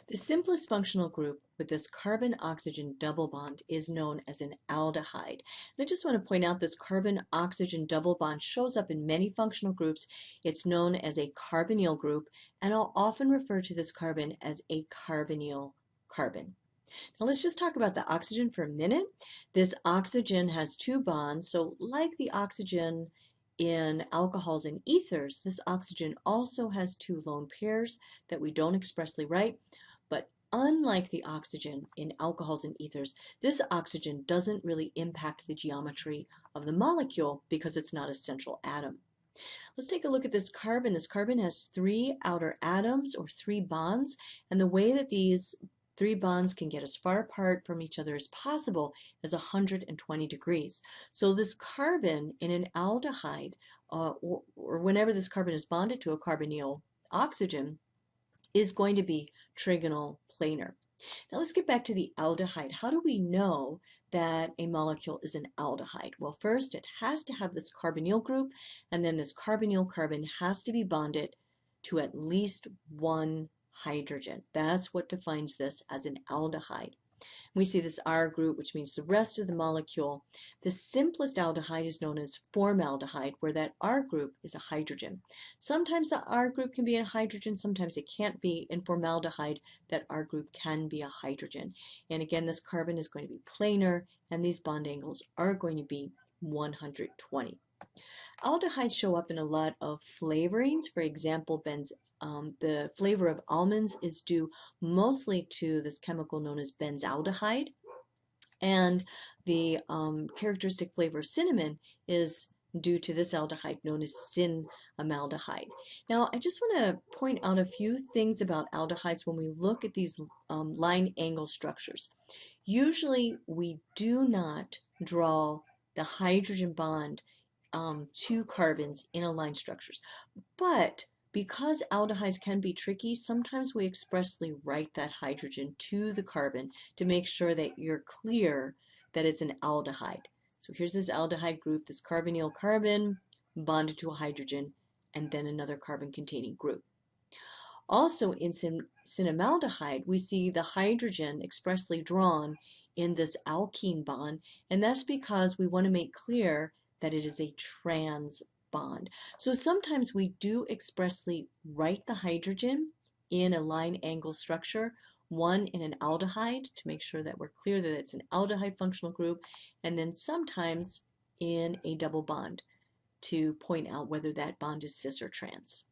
The simplest functional group with this carbon-oxygen double bond is known as an aldehyde. And I just want to point out this carbon-oxygen double bond shows up in many functional groups. It's known as a carbonyl group, and I'll often refer to this carbon as a carbonyl carbon. Now let's just talk about the oxygen for a minute. This oxygen has two bonds, so like the oxygen in alcohols and ethers, this oxygen also has two lone pairs that we don't expressly write. But unlike the oxygen in alcohols and ethers, this oxygen doesn't really impact the geometry of the molecule because it's not a central atom. Let's take a look at this carbon. This carbon has three outer atoms or three bonds, and the way that these three bonds can get as far apart from each other as possible is 120 degrees. So this carbon in an aldehyde, or whenever this carbon is bonded to a carbonyl oxygen, is going to be trigonal planar. Now let's get back to the aldehyde. How do we know that a molecule is an aldehyde? Well, first it has to have this carbonyl group, and then this carbonyl carbon has to be bonded to at least one hydrogen. That's what defines this as an aldehyde. We see this R group, which means the rest of the molecule. The simplest aldehyde is known as formaldehyde, where that R group is a hydrogen. Sometimes the R group can be a hydrogen, sometimes it can't be. In formaldehyde, that R group can be a hydrogen. And again, this carbon is going to be planar, and these bond angles are going to be 120. Aldehydes show up in a lot of flavorings. For example, the flavor of almonds is due mostly to this chemical known as benzaldehyde, and the characteristic flavor of cinnamon is due to this aldehyde known as cinnamaldehyde. Now, I just want to point out a few things about aldehydes when we look at these line angle structures. Usually, we do not draw the hydrogen bond two carbons in aligned structures. But because aldehydes can be tricky, sometimes we expressly write that hydrogen to the carbon to make sure that you're clear that it's an aldehyde. So here's this aldehyde group, this carbonyl carbon bonded to a hydrogen, and then another carbon-containing group. Also in cinnamaldehyde, we see the hydrogen expressly drawn in this alkene bond, and that's because we want to make clear that it is a trans bond. So sometimes we do expressly write the hydrogen in a line angle structure, one in an aldehyde to make sure that we're clear that it's an aldehyde functional group, and then sometimes in a double bond to point out whether that bond is cis or trans.